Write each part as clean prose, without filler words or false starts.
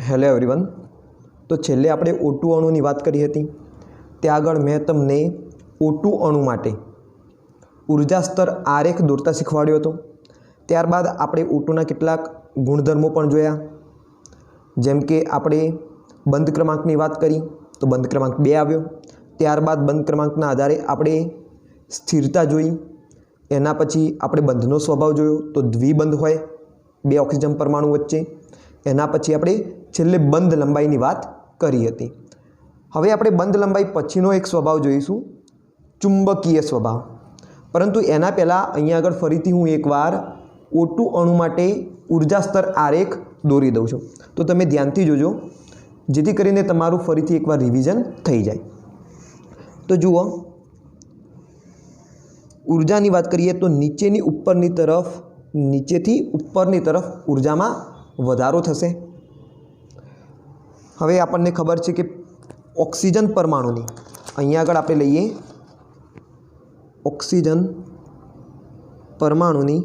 Hello everyone. તો છેલ્લે આપણે O2 અણુની વાત કરી હતી। ત્યાં આગળ મેં તમને O2 અણુ માટે ઉર્જા સ્તર આરેખ દોરતા શીખવાડ્યો હતો। ત્યારબાદ આપણે O2ના કેટલાક ગુણધર્મો પણ જોયા, જેમ કે આપણે બંધ ક્રમાંકની વાત કરી તો બંધ ક્રમાંક 2 આવ્યો। ત્યારબાદ બંધ ક્રમાંકના આધારે આપણે સ્થિરતા જોઈ, એના પછી આપણે બંધનો સ્વભાવ જોયો તો દ્વિબંધ હોય બે ઓક્સિજન પરમાણુ વચ્ચે। એના પછી આપણે છેલ્લે બંધ લંબાઈની વાત કરી હતી। હવે આપણે બંધ લંબાઈ પછીનો એક સ્વભાવ જોઈશું, ચુંબકીય સ્વભાવ। પરંતુ એના પહેલાં અહીંયા આગળ ફરીથી હું એકવાર O2 અણુ માટે ઉર્જા સ્તર આરેખ દોરી દઉં છું, તો તમે ધ્યાનથી જોજો, જેથી કરીને તમારું ફરીથી એકવાર રિવિઝન થઈ જાય। તો જુઓ, ઉર્જાની વાત કરીએ તો નીચેથી ઉપરની તરફ ઉર્જામાં વધારો થશે। હવે આપણને ખબર છે કે ઓક્સિજન પરમાણુની અહીંયા આગળ આપણે લઈએ ઓક્સિજન પરમાણુની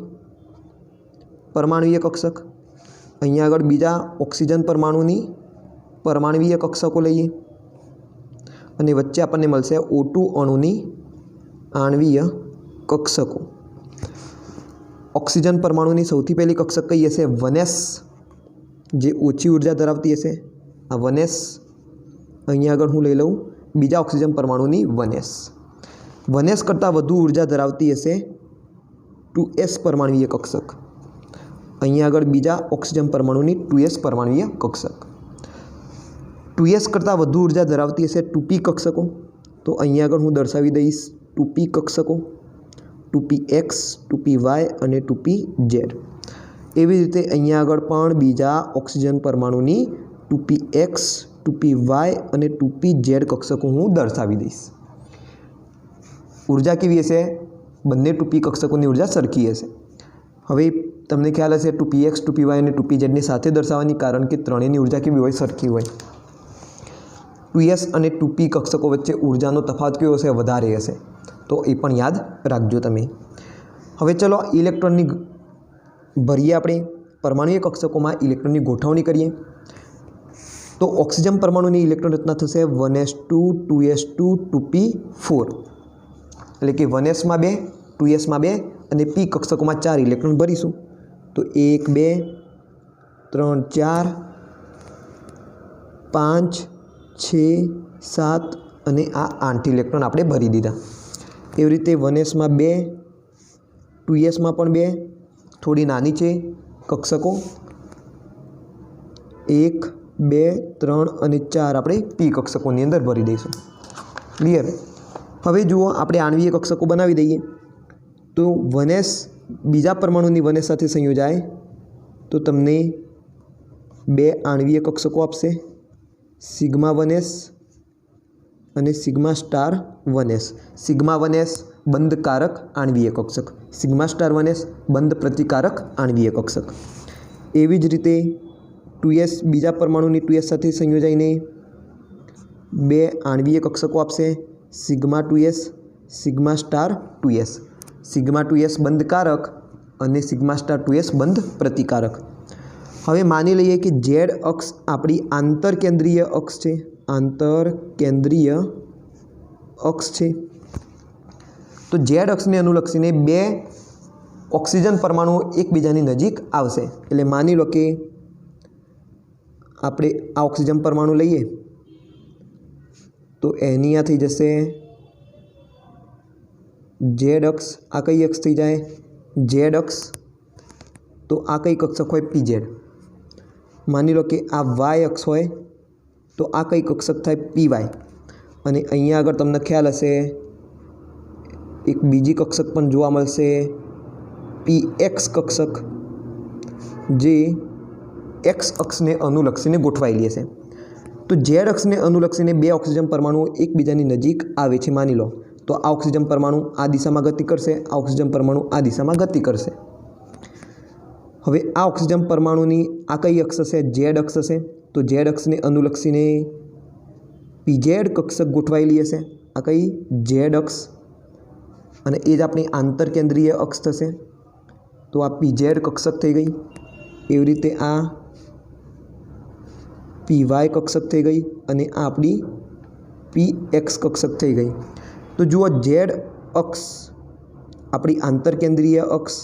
પરમાણુવીય કક્ષક, અહીંયા આગળ બીજા ઓક્સિજન પરમાણુની પરમાણુવીય કક્ષકો લઈએ અને વચ્ચે આપણને મળશે O2 અણુની આણવીય કક્ષકો। ઓક્સિજન પરમાણુની સૌથી પહેલી કક્ષક કઈ હશે? 1s, જે ઓછી ઉર્જા ધરાવતી હશે। આ 1s અહીંયા આગળ હું લઈ લઉં બીજા ઓક્સિજન પરમાણુની 1s કરતાં વધુ ઉર્જા ધરાવતી હશે 2s પરમાણુવીય કક્ષક। અહીંયા આગળ બીજા ઓક્સિજન પરમાણુની 2s પરમાણુવીય કક્ષક। 2s કરતાં વધુ ઉર્જા ધરાવતી હશે 2p કક્ષકો, તો અહીંયા આગળ હું દર્શાવી દઈશ 2p કક્ષકો, 2px, 2py અને 2pz। એવી રીતે અહીંયા આગળ પણ બીજા ઓક્સિજન પરમાણુની 2px, 2py અને 2pz કક્ષકો હું દર્શાવી દઈશ। ઉર્જા કેવી હશે? બંને 2p કક્ષકોની ઉર્જા સરખી હશે। હવે તમને ખ્યાલ હશે 2px, 2py અને 2pz ની સાથે દર્શાવવાની, કારણ કે ત્રણેયની ઉર્જા કેવી હોય? સરખી હોય। 2s અને 2p કક્ષકો વચ્ચે ઉર્જાનો તફાવત કેવો હશે? વધારે હશે, તો એ પણ યાદ રાખજો તમે। હવે ચલો ઇલેક્ટ્રોનની ભરીએ, આપણે પરમાણુય કક્ષકોમાં ઇલેક્ટ્રોનની ગોઠવણી કરીએ। તો ઓક્સિજન પરમાણુની ઇલેક્ટ્રોન રચના થશે 1s2, 2s2, 2p4, એટલે કે 1sમાં 2, 2sમાં 2 અને p કક્ષકોમાં 4 ઇલેક્ટ્રોન ભરીશું। તો 1, 2, 3, 4, 5, 6, 7 અને આ 8 ઇલેક્ટ્રોન આપણે ભરી દીધા। એવી રીતે 1sમાં 2, 2sમાં પણ 2, થોડી નાની છે કક્ષકો, 1, 2, 3 અને 4 આપણે p કક્ષકોની અંદર ભરી દઈશું। ક્લિયર? હવે જુઓ, આપણે આણવીય કક્ષકો બનાવી દઈએ। તો 1s બીજા પરમાણુની 1s સાથે સંયોજાય તો તમને 2 આણવીય કક્ષકો આપશે, સિગ્મા 1s અને sigma star 1s। Sigma 1s બંધકારક આણવીય કક્ષક, સિગ્મા સ્ટાર 1s બંધ પ્રતિકારક આણવીય કક્ષક। એવી જ રીતે 2s બીજા પરમાણુની 2s સાથે સંયોજાઈને 2 આણવીય કક્ષકો આપશે, sigma 2s, sigma star 2s। Sigma 2s બંધકારક અને સિગ્મા સ્ટાર 2s બંધ પ્રતિકારક। હવે માની લઈએ કે z અક્ષ આપણી આંતરકેન્દ્રીય અક્ષ છે, આંતરકેન્દ્રીય અક્ષ છે। તો z અક્ષને અનુલક્ષીને 2 ઓક્સિજન પરમાણુઓ એકબીજાની નજીક આવશે। એટલે માની લો કે આપણે આ ઓક્સિજન પરમાણુ લઈએ તો એની આ થઈ જશે z અક્ષ, આ કઈ અક્ષ થઈ જાય? z અક્ષ। તો આ કઈ કક્ષક હોય? pz। માની લો કે આ y અક્ષ હોય તો આ કઈ કક્ષક થાય? py। અને અહીંયા આગળ તમને ખ્યાલ હશે એક બીજી કક્ષક પણ જોવા મળશે, px કક્ષક, જે x અક્ષને અનુલક્ષીને ગોઠવાયેલી હશે। તો z અક્ષને અનુલક્ષીને 2 ઓક્સિજન પરમાણુઓ એકબીજાની નજીક આવે છે માની લો, તો આ ઓક્સિજન પરમાણુ આ દિશામાં ગતિ કરશે, આ ઓક્સિજન પરમાણુ આ દિશામાં ગતિ કરશે। હવે આ ઓક્સિજન પરમાણુની આ કઈ અક્ષ હશે? z અક્ષ હશે, તો z અક્ષને અનુલક્ષીને pz કક્ષક ગોઠવાયેલી હશે, આ કઈ? z અક્ષ, અને એ જ આપણી આંતરકેન્દ્રીય અક્ષ થશે, તો આ pz કક્ષક થઈ ગઈ। એવી રીતે આ પીવાય કક્ષક થઈ ગઈ અને આ આપણી પીએક્સ કક્ષક થઈ ગઈ। તો જુઓ ઝેડ અક્ષ આપણી આંતરકેન્દ્રીય અક્ષ,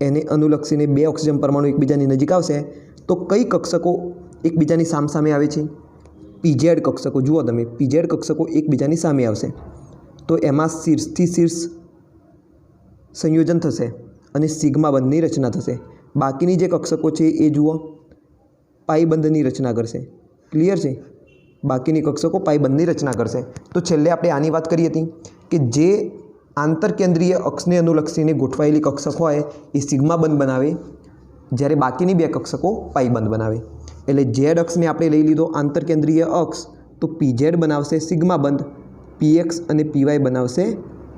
એને અનુલક્ષીને બે ઓક્સિજન પરમાણુ એકબીજાની નજીક આવશે તો કઈ કક્ષકો એકબીજાની સામસામે આવે છે? પીઝેડ કક્ષકો। જુઓ તમે પીઝેડ કક્ષકો એકબીજાની સામે આવશે તો એમાં શીર્ષથી શીર્ષ સંયોજન થશે અને સિગ્મા બંધની રચના થશે। બાકીની જે કક્ષકો છે એ જુઓ પાઈ બંધની રચના કરશે। ક્લિયર છે? બાકીની કક્ષકો પાઈ બંધની રચના કરશે। તો છેલ્લે આપણે આની વાત કરી હતી કે જે આંતરકેન્દ્રીય અક્ષને અનુલક્ષીને ગોઠવાયેલી કક્ષક હોય એ સિગ્મા બંધ બનાવે, જ્યારે બાકીની બે કક્ષકો પાઈ બંધ બનાવે। એટલે ઝેડ અક્ષને આપણે લઈ લીધો આંતરકેન્દ્રીય અક્ષ તો પીઝેડ બનાવશે સિગ્મા બંધ, પીએક્સ અને પીવાય બનાવશે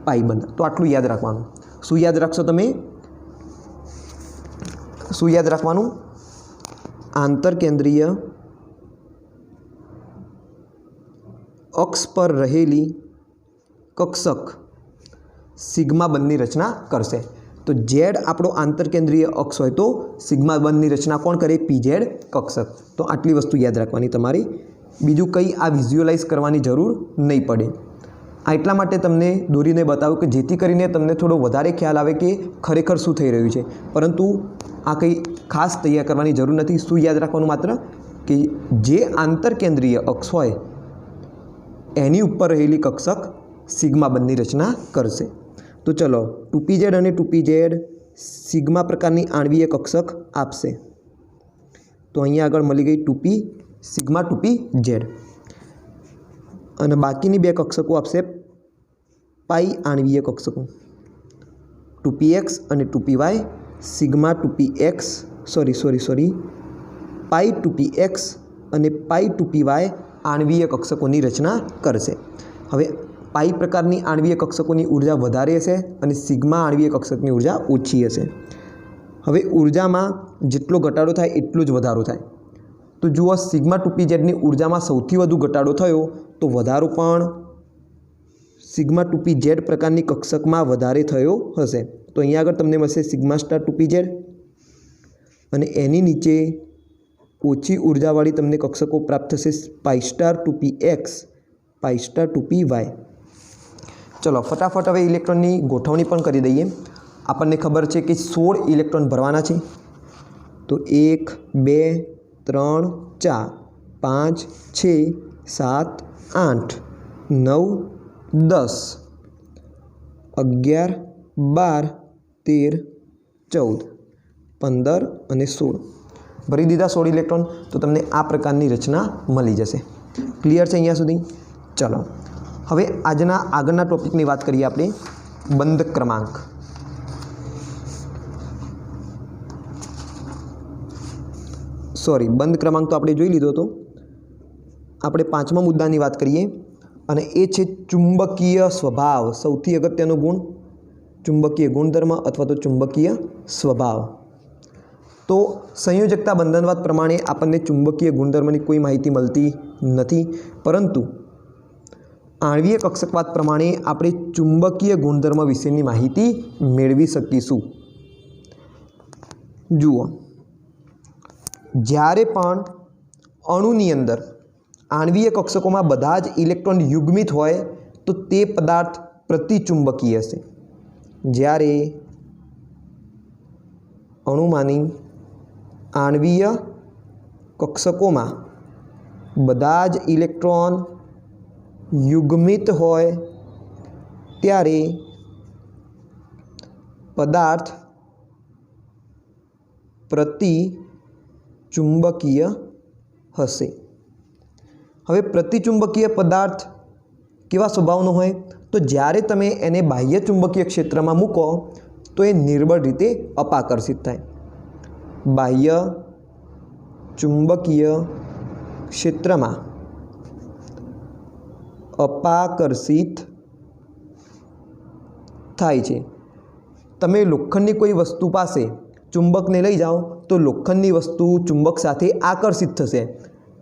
પાઈ બંધ। તો આટલું યાદ રાખવાનું। શું યાદ રાખશો તમે? શું યાદ રાખવાનું? આંતરકેન્દ્રીય અક્ષ પર રહેલી કક્ષક સિગ્મા બંધની રચના કરશે। તો ઝેડ આપણો આંતરકેન્દ્રીય અક્ષ હોય તો સિગ્મા બંધની રચના કોણ કરે? પીઝેડ કક્ષક। તો આટલી વસ્તુ યાદ રાખવાની તમારે, બીજું કંઈ આ વિઝ્યુઅલાઇઝ કરવાની જરૂર નહીં પડે। આ એટલા માટે તમને દોરીને બતાવું કે જેથી કરીને તમને થોડો વધારે ખ્યાલ આવે કે ખરેખર શું થઈ રહ્યું છે, પરંતુ આ કંઈ ખાસ તૈયાર કરવાની જરૂર નથી। શું યાદ રાખવાનું? માત્ર કે જે આંતરકેન્દ્રીય અક્ષ હોય એની ઉપર રહેલી કક્ષક સિગ્મા બંધની રચના કરશે। તો ચલો 2pz અને 2pz સિગ્મા પ્રકારની આણ્વીય કક્ષક આપશે। તો અહીંયા આગળ મળી ગઈ 2p સિગ્મા 2pz અને બાકીની બે કક્ષકો આપશે પાઈ આણ્વીય કક્ષકો 2px અને 2py સિગ્મા 2px પાઈ 2px અને પાઈ 2py આણ્વીય કક્ષકોની રચના કરશે। હવે પાઈ પ્રકારની આણ્વીય કક્ષકોની ઉર્જા વધારે હશે અને સિગ્મા આણ્વીય કક્ષકની ઉર્જા ઓછી હશે। હવે ઉર્જામાં જેટલો ઘટાડો થાય એટલો જ વધારો થાય। તો જુઓ સિગ્મા 2pzની ઉર્જામાં સૌથી વધુ ઘટાડો થયો તો વધારો પણ સિગ્મા 2pz પ્રકારની કક્ષકમાં વધારે થયો હશે। તો અહીંયા આગળ તમને મળશે સિગ્મા સ્ટાર 2pz અને એની નીચે ઓછી ઉર્જાવાળી તમને કક્ષકો પ્રાપ્ત થશે પાઈ સ્ટાર 2px પાઈ સ્ટાર 2py। ચલો ફટાફટ હવે ઇલેક્ટ્રોનની ગોઠવણી પણ કરી દઈએ। આપણને ખબર છે કે 16 ઇલેક્ટ્રોન ભરવાના છે। તો 1 2 3 4 5 6 7 8 9 10 11 12 13 14 15 અને 16 ભરી દીધા 16 ઇલેક્ટ્રોન। તો તમને આ પ્રકારની રચના મળી જશે। ક્લિયર છે અહીંયા સુધી? ચલો હવે આજના આગળના ટોપિકની વાત કરીએ આપણે બંધ ક્રમાંક। બંધ ક્રમાંક તો આપણે જોઈ લીધો હતો। આપણે પાંચમા મુદ્દાની વાત કરીએ અને એ છે ચુંબકીય સ્વભાવ। સૌથી અગત્યનો ગુણ ચુંબકીય ગુણધર્મ અથવા તો ચુંબકીય સ્વભાવ। તો સંયોજકતા બંધનવાદ પ્રમાણે આપણને ચુંબકીય ગુણધર્મની કોઈ માહિતી મળતી નથી, પરંતુ આણ્વીય કક્ષકવાદ પ્રમાણે આપણે ચુંબકીય ગુણધર્મ વિશેની માહિતી મેળવી શકીશું। જુઓ જ્યારે પણ અણુની અંદર આણ્વીય કક્ષકોમાં બધા જ ઇલેક્ટ્રોન યુગ્મિત હોય તો તે પદાર્થ પ્રતિચુંબકીય હશે। જ્યારે અણુમાંની આણ્વીય કક્ષકોમાં બધા જ ઇલેક્ટ્રોન યુગ્મિત હોય ત્યારે પદાર્થ પ્રતિચુંબકીય હશે। હવે પ્રતિચુંબકીય પદાર્થ કેવા સ્વભાવનો હોય? તો જ્યારે તમે એને બાહ્ય ચુંબકીય ક્ષેત્રમાં મૂકો તો એ નિર્બળ રીતે અપાકર્ષિત થાય। બાહ્ય ચુંબકીય ક્ષેત્રમાં અપાકર્ષિત થાય છે। તમે લોખંડની કોઈ વસ્તુ પાસે ચુંબકને લઈ જાઓ તો લોખંડની વસ્તુ ચુંબક સાથે આકર્ષિત થશે।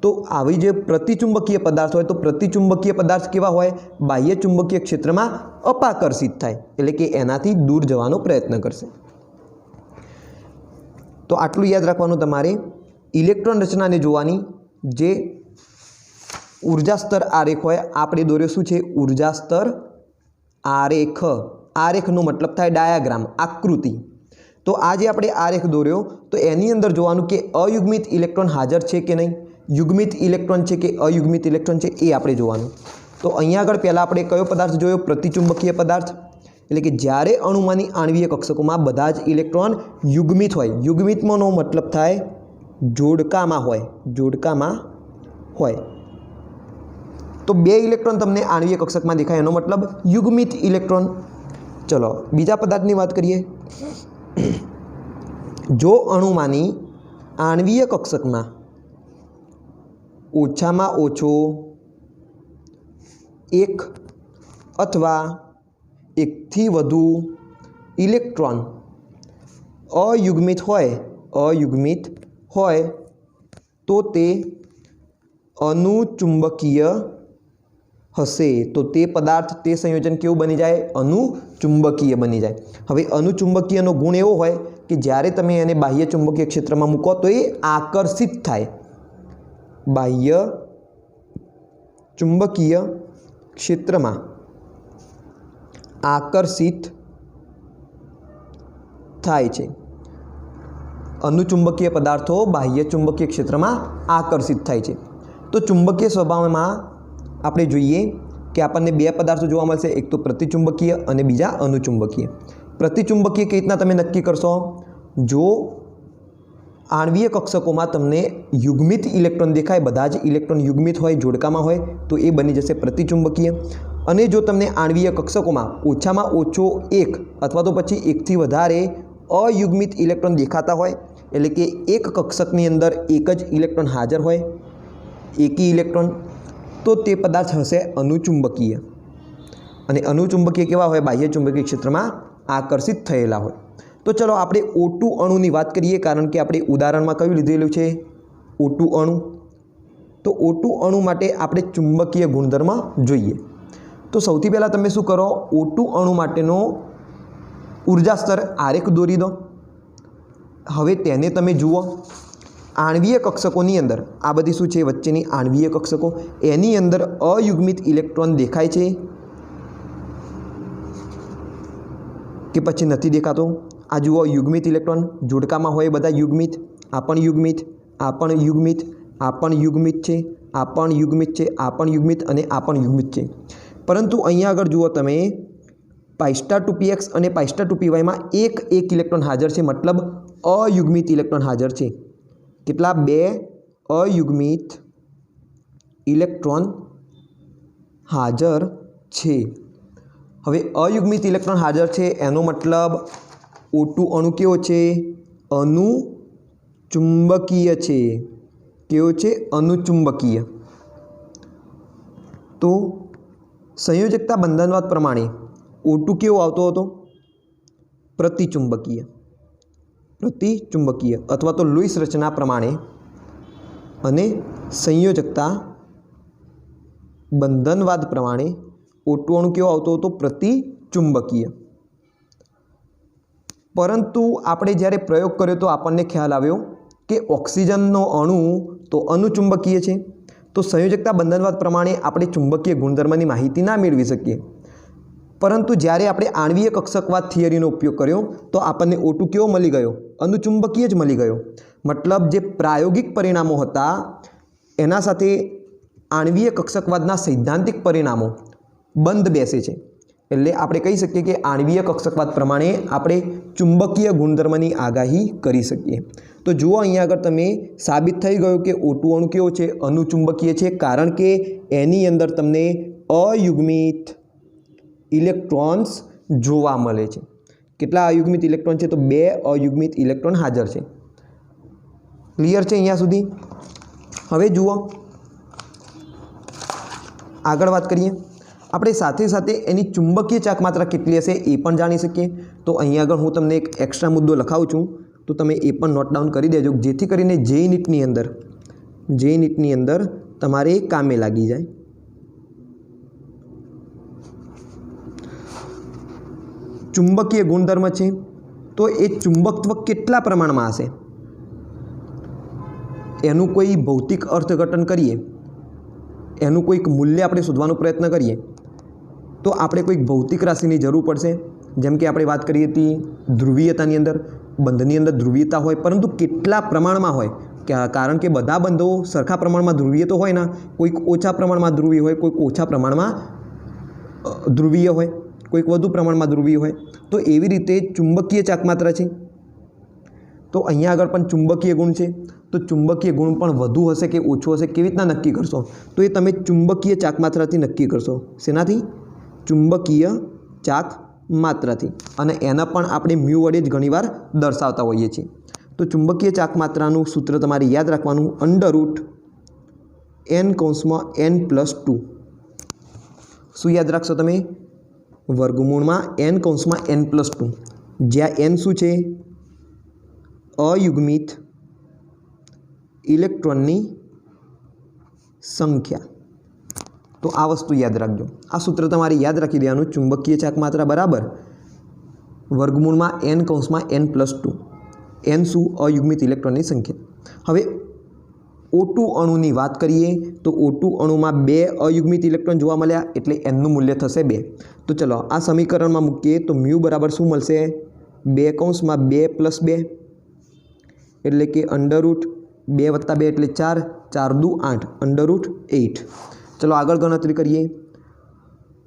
તો આવી જે પ્રતિચુંબકીય પદાર્થ હોય તો પ્રતિચુંબકીય પદાર્થ કેવા હોય? બાહ્ય ચુંબકીય ક્ષેત્રમાં અપાકર્ષિત થાય, એટલે કે એનાથી દૂર જવાનો પ્રયત્ન કરશે। તો આટલું યાદ રાખવાનું તમારે। ઇલેક્ટ્રોન રચનાને જોવાની, જે ऊर्जा स्तर आरेख होय आपणे दौर्यो शुं छे ऊर्जा स्तर आरेख। आरेखनो मतलब थाय डायाग्राम आकृति। तो आज આપણે આરેખ દોર્યો તો એની અંદર જોવાનું કે અયુગ્મિત ઇલેક્ટ્રોન હાજર છે કે નહીં, યુગ્મિત ઇલેક્ટ્રોન છે કે અયુગ્મિત ઇલેક્ટ્રોન છે એ આપણે જોવાનું। તો અહીંયા આગળ પહેલાં આપણે કયો પદાર્થ જોયો પ્રતિચુંબકીય પદાર્થ, એટલે કે જ્યારે અણુમાંની આણ્વીય કક્ષકોમાં બધા જ ઇલેક્ટ્રોન યુગ્મિત હોય। યુગ્મિતનો મતલબ થાય જોડકામાં હોય, જોડકામાં હોય। तो 2 इलेक्ट्रॉन तमने आणवीय कक्षक में देखाय एनो मतलब युग्मित इलेक्ट्रॉन। चलो बीजा पदार्थ की बात करिए। जो अणुमानी आणवीय कक्षक में ओछामां ओछो एक अथवा एक थी वधु इलेक्ट्रॉन अयुग्मित होय तो ते अनुचुंबकीय हशे। तो ते पदार्थ ते संयोजन केवुं बनी जाए अनुचुंबकीय बनी जाए। हवे अनुचुंबकीयनो गुण एवो होय कि ज्यारे तमे एने बाह्य चुंबकीय क्षेत्र में मूको तो ये आकर्षित थाय। बाह्य चुंबकीय क्षेत्र में आकर्षित थाय छे। अनुचुंबकीय पदार्थों बाह्य चुंबकीय क्षेत्र में आकर्षित थाय छे। तो चुंबकीय स्वभाव में આપણે જોઈએ કે આપણને 2 પદાર્થો જોવા મળશે, એક તો પ્રતિચુંબકીય અને બીજા અનુચુંબકીય। પ્રતિચુંબકીય કઈ રીતના તમે નક્કી કરશો, જો आणवीय कक्षकों तमने युग्मित इलेक्ट्रॉन देखाय, बधा ज इलेक्ट्रॉन युग्मित होय जोड़कामां होय तो ये बनी जशे प्रतिचुंबकीय। अने जो तमने आणवीय कक्षकों ओछामां ओछो एक अथवा तो पछी एकथी वधारे अयुग्मित इलेक्ट्रॉन देखाता होय, एटले के एक कक्षकनी अंदर एक ज इलेक्ट्रॉन हाजर होय, एक ही इलेक्ट्रॉन, तो ते पदार्थ हशे अनुचुंबकीय। अने अनुचुंबकीय केवा होय बाह्य चुंबकीय क्षेत्र में आकर्षित थयेला होय। तो चलो आपणे O2 अणुनी बात करिए, कारण के आपणे उदाहरण में कयुं लीधेलुं छे O2 अणु। तो O2 अणु माटे आपणे चुंबकीय गुणधर्म जोईए। तो सौथी पहला तमे शुं करो, O2 अणु माटेनो ऊर्जा स्तर आरेख दोरी दो। हवे तेने तमे जुओ आणवीय कक्षकोनी अंदर आ बधी शुं छे वच्चेनी आणवीय कक्षको, एनी अंदर अयुग्मित इलेक्ट्रॉन देखाय छे के पछी नथी देखातो। आ जुओ युग्मित इलेक्ट्रॉन जोड़कामां होय बधा युग्मित, आ पण युग्मित, आ पण युग्मित, आ पण युग्मित छे, आ पण युग्मित छे, आ पण युग्मित अने आ पण युग्मित छे। परंतु अहींया आगळ जुओ तमे π2px અને π2py में एक इलेक्ट्रॉन हाजर है, मतलब अयुग्मित इलेक्ट्रॉन हाजर है। કેટલા 2 अयुग्मित इलेक्ट्रॉन हाजर है। हवे अयुग्मित इलेक्ट्रॉन हाजर है एनो मतलब O2 अणु केवो छे अनुचुंबकीय छे। केवो छे अनुचुंबकीय। तो संयोजकता बंधनवाद प्रमाणे O2 केवो आवतो हतो प्रतिचुंबकीय। प्रतिचुंबकीय अथवा तो लुईस रचना प्रमाणे अने संयोजकता बंधनवाद प्रमाणे O2 अणु केवो आवतो हतो प्रतिचुंबकीय। परंतु आपणे ज्यारे प्रयोग कर्यो तो आपणने ख्याल आव्यो कि ऑक्सीजननो अणु तो अनुचुंबकीय छे। तो संयोजकता बंधनवाद प्रमाणे आपणे चुंबकीय गुणधर्मनी माहिती ना मेळवी शकीए। परंतु ज्यारे आपणे आणवीय कक्षकवाद थियरीनो उपयोग कर्यो तो आपणने O2 केवो मळी गयो अनुचुंबकीय ज मळी गयो। मतलब जे प्रायोगिक परिणामों हता एना साथे आणवीय कक्षकवादना सैद्धांतिक परिणामों बंध बेसे छे। एटले आपणे कही शकीए कि आणवीय कक्षकवाद प्रमाणे आपणे चुंबकीय गुणधर्मनी आगाही करी शकीए। तो जुओ अहींया आगळ तमे साबित थई गयो कि O2 अणु केवो छे अनुचुंबकीय छे, कारण के एनी अंदर तमने अयुग्मित इलेक्ट्रॉन्स जोवा मळे छे। केटला अयुग्मित इलेक्ट्रॉन छे तो 2 अयुग्मित इलेक्ट्रॉन हाजर छे। क्लियर छे अहींया सुधी। हवे जुओ आगळ वात करीए। આપણે સાથે સાથે એની ચુંબકીય ચાક માત્રા કેટલી હશે એ પણ જાણી શકીએ। તો અહીં આગળ હું તમને એક એક્સ્ટ્રા મુદ્દો લખાવું છું, તો તમે એ પણ નોટ ડાઉન કરી દેજો, જેથી કરીને જેઈ નીટની અંદર તમારે કામે લાગી જાય। ચુંબકીય ગુણધર્મ છે તો એ ચુંબકત્વ કેટલા પ્રમાણમાં હશે એનું કોઈ ભૌતિક અર્થઘટન કરીએ એનું કોઈક મૂલ્ય આપણે શોધવાનો પ્રયત્ન કરીએ તો આપણે કોઈક ભૌતિક રાશિની જરૂર પડશે. જેમ કે આપણે વાત કરી હતી ધ્રુવીયતાની અંદર, બંધની અંદર ધ્રુવીયતા હોય, પરંતુ કેટલા પ્રમાણમાં હોય, કારણ કે બધા બંધો સરખા પ્રમાણમાં ધ્રુવીય તો હોય ને, કોઈક ઓછા પ્રમાણમાં ધ્રુવીય હોય, કોઈક ઓછા પ્રમાણમાં ધ્રુવીય હોય, કોઈક વધુ પ્રમાણમાં ધ્રુવીય હોય. તો એવી રીતે ચુંબકીય ચાકમાત્રા છે. તો અહીંયા આગળ પણ ચુંબકીય ગુણ છે. તો ચુંબકીય ગુણ પણ વધુ હશે કે ઓછો હશે, કેવી રીતના નક્કી કરશો? તો એ તમે ચુંબકીય ચાકમાત્રાથી નક્કી કરશો. શેનાથી? ચુંબકીય ચાકમાત્રાથી. અને એના પણ આપણે મ્યુ વડે જ ઘણીવાર દર્શાવતા હોઈએ છીએ. તો ચુંબકીય ચાકમાત્રાનું સૂત્ર તમારે યાદ રાખવાનું, √n(n+2). શું યાદ રાખશો તમે? વર્ગમૂળમાં n(n+2), જ્યાં n શું છે? અયુગ્મિત ઇલેક્ટ્રોનની સંખ્યા. તો આ વસ્તુ યાદ રાખજો. આ સૂત્ર તમારે યાદ રાખી દેવાનું. ચુંબકીય ચાકમાત્રા બરાબર વર્ગમૂળમાં n(n+2). n શું? અયુગ્મિત ઇલેક્ટ્રોનની સંખ્યા. હવે O2 અણુની વાત કરીએ તો O2 અણુમાં 2 અયુગ્મિત ઇલેક્ટ્રોન જોવા મળ્યા, એટલે nનું મૂલ્ય થશે 2. તો ચલો આ સમીકરણમાં મૂકીએ તો મ્યુ બરાબર શું મળશે? 2(2+2) એટલે કે √2 + 2 એટલે 4, 4 × 2 = 8. ચલો આગળ ગણતરી કરીએ.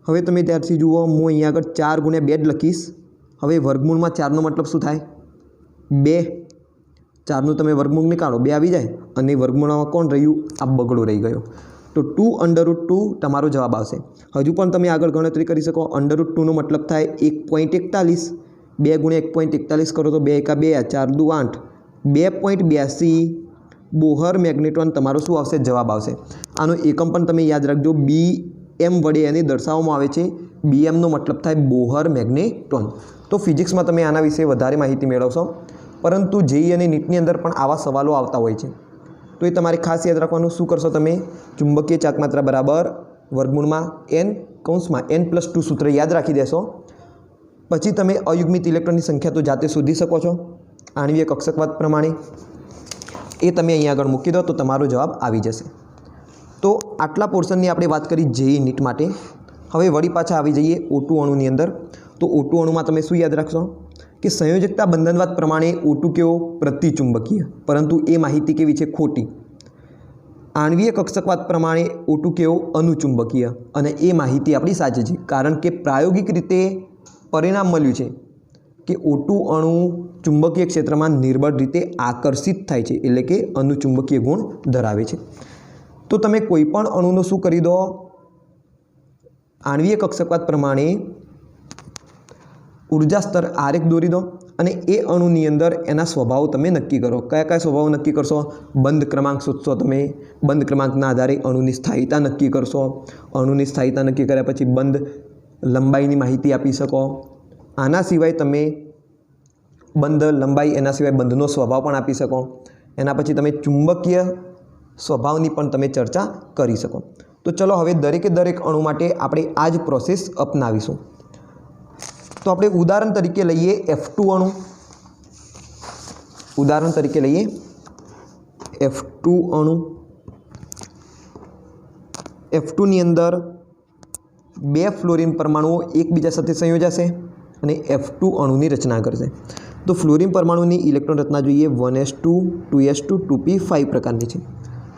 હવે તમે ત્યારથી જુઓ, હું અહીંયા આગળ 4 × 2 જ લખીશ. હવે વર્ગમૂળમાં 4નો મતલબ શું થાય? 2. 4નું તમે વર્ગમૂળ નીકાળો, 2 આવી જાય, અને વર્ગમૂળમાં કોણ રહ્યું? આ બગડો રહી ગયો. તો 2 √2 તમારો જવાબ આવશે. હજુ પણ તમે આગળ ગણતરી કરી શકો. √2નો મતલબ થાય 1.41. 2 × 1.41 કરો તો 2 × 2 = 4 × 2 = 8. 2.82 બોહર મેગ્નેટ્રોન તમારો શું આવશે? જવાબ આવશે. આનો એકમ પણ તમે યાદ રાખજો. BM વડે એને દર્શાવવામાં આવે છે. BMનો મતલબ થાય બોહર મેગ્નેટ્રોન. તો ફિઝિક્સમાં તમે આના વિશે વધારે માહિતી મેળવશો, પરંતુ JEE અને નીટની અંદર પણ આવા સવાલો આવતા હોય છે. તો એ તમારે ખાસ યાદ રાખવાનું. શું કરશો તમે? ચુંબકીય ચાકમાત્રા બરાબર વર્ગમૂળમાં n(n+2) સૂત્ર યાદ રાખી દેશો. પછી તમે અયુગ્મિત ઇલેક્ટ્રોનની સંખ્યા તો જાતે શોધી શકો છો આણ્વીય કક્ષકવાદ પ્રમાણે. એ તમે અહીંયા આગળ મૂકી દો તો તમારો જવાબ આવી જશે. તો આટલા પોર્શનની આપણે વાત કરી JEE નીટ માટે. હવે વળી પાછા આવી જઈએ O2 અણુની અંદર. તો O2 અણુમાં તમે શું યાદ રાખશો કે સંયોજકતા બંધનવાદ પ્રમાણે O2 કેવો? પ્રતિચુંબકીય. પરંતુ એ માહિતી કેવી છે? ખોટી. આણ્વીય કક્ષકવાદ પ્રમાણે O2 કેવો? અનુચુંબકીય. અને એ માહિતી આપણી સાચી છે, કારણ કે પ્રાયોગિક રીતે પરિણામ મળ્યું છે કે O2 અણુ ચુંબકીય ક્ષેત્રમાં નિર્બળ રીતે આકર્ષિત થાય છે, એટલે કે અનુચુંબકીય ગુણ ધરાવે છે. તો તમે કોઈ પણ અણુનો શું કરી દો? આણ્વીય કક્ષકવાદ પ્રમાણે ઉર્જા સ્તર આરેખ દોરી દો, અને એ અણુની અંદર એના સ્વભાવ તમે નક્કી કરો. કયા કયા સ્વભાવ નક્કી કરશો? બંધ ક્રમાંક શોધશો તમે. બંધ ક્રમાંકના આધારે અણુની સ્થાયીતા નક્કી કરશો. અણુની સ્થાયીતા નક્કી કર્યા પછી બંધ લંબાઈની માહિતી આપી શકો. આના સિવાય તમે બંધ લંબાઈ, એના સિવાય બંધનો સ્વભાવ પણ આપી શકો. એના પછી તમે ચુંબકીય સ્વભાવની પણ તમે ચર્ચા કરી શકો. તો ચલો હવે દરેકે દરેક અણુ માટે આપણે આ જ પ્રોસેસ અપનાવીશું. તો આપણે ઉદાહરણ તરીકે લઈએ F2 અણુ. ઉદાહરણ તરીકે લઈએ F2 અણુ. F2ની અંદર 2 ફ્લોરિન પરમાણુઓ એકબીજા સાથે સંયોજાશે અને F2 અણુની રચના કરશે. તો ફ્લોરિન પરમાણુની ઇલેક્ટ્રોન રચના જોઈએ. 1s2, 2s2, 2p5 પ્રકારની છે.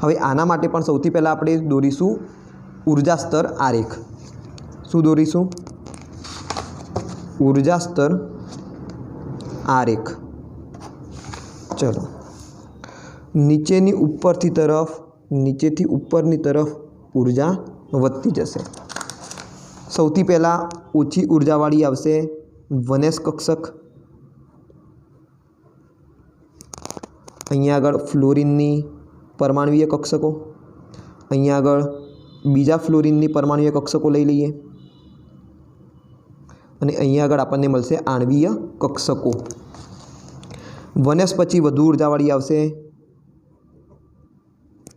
હવે આના માટે પણ સૌથી પહેલાં આપણે દોરીશું ઉર્જા સ્તર આરેખ. શું દોરીશું? ઉર્જા સ્તર આરેખ. ચલો, નીચેથી ઉપરની તરફ ઉર્જા વધતી જશે. સૌથી પહેલાં ઓછી ઉર્જાવાળી આવશે 1s કક્ષક. અહીંયા આગળ ફ્લોરિનની પરમાણુય કક્ષકો. અહીંયા આગળ બીજા ફ્લોરિનની પરમાણુય કક્ષકો લઈ લઈએ, અને અહીંયા આગળ આપણને મળશે આણ્વીય કક્ષકો. 1s પછી વધુ ઉર્જાવાળી આવશે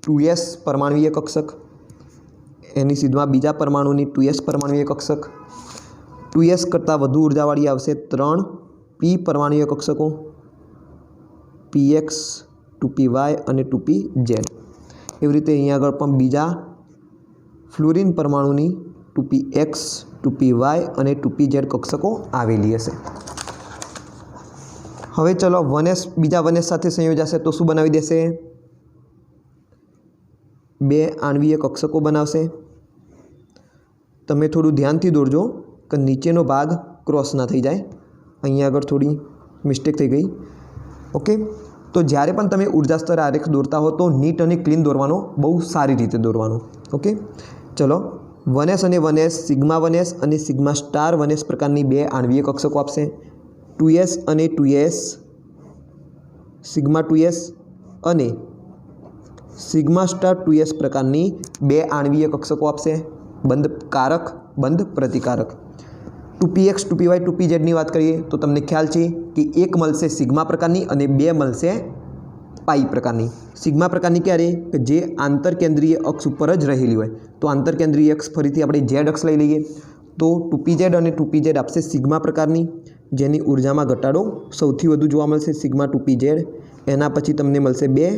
2s પરમાણુય કક્ષક. એની સીધમાં બીજા પરમાણુની 2s પરમાણુય કક્ષક. 2s કરતાં વધુ ઉર્જાવાળી આવશે 3p પરમાણુય કક્ષકો. px, 2py અને 2pz. એવી રીતે અહીંયા આગળ પણ બીજા ફ્લોરિન પરમાણુની 2px 2py અને 2pz કક્ષકો આવેલી હશે। હવે ચલો 1s બીજા 1s સાથે સંયોજાશે તો શું બનાવી દેશે? 2 આણ્વીય કક્ષકો બનાવશે। તમે થોડું ધ્યાનથી દોરજો કે નીચેનો ભાગ ક્રોસ ના થઈ જાય। અહીંયા આગળ થોડી મિસ્ટેક થઈ ગઈ। ઓકે, તો જ્યારે પણ તમે ઉર્જા સ્તર આરેખ દોરતા હો તો નીટ અને ક્લીન દોરવાનો, બહુ સારી રીતે દોરવાનો। ઓકે, ચલો 1s અને 1s સિગ્મા 1s અને સિગ્મા સ્ટાર 1s પ્રકારની 2 આણ્વીય કક્ષકો આપશે। 2s અને 2s સિગ્મા 2s અને સિગ્મા સ્ટાર 2s પ્રકારની 2 આણ્વીય કક્ષકો આપશે। બંધ કારક, બંધ પ્રતિકારક। 2px 2py 2pz ની વાત કરીએ તો તમને ખ્યાલ છે કે એક મળશે સિગ્મા પ્રકારની અને 2 મળશે પાઈ પ્રકારની। સિગ્મા પ્રકારની ક્યારે? કે જે આંતરકેન્દ્રીય અક્ષ ઉપર જ રહેલી હોય। તો આંતરકેન્દ્રીય અક્ષ ફરીથી આપણે z અક્ષ લઈ લઈએ તો 2pz અને 2pz આપશે સિગ્મા પ્રકારની, જેની ઉર્જામાં ઘટાડો સૌથી વધુ જોવા મળશે સિગ્મા 2pz। એના પછી તમને મળશે 2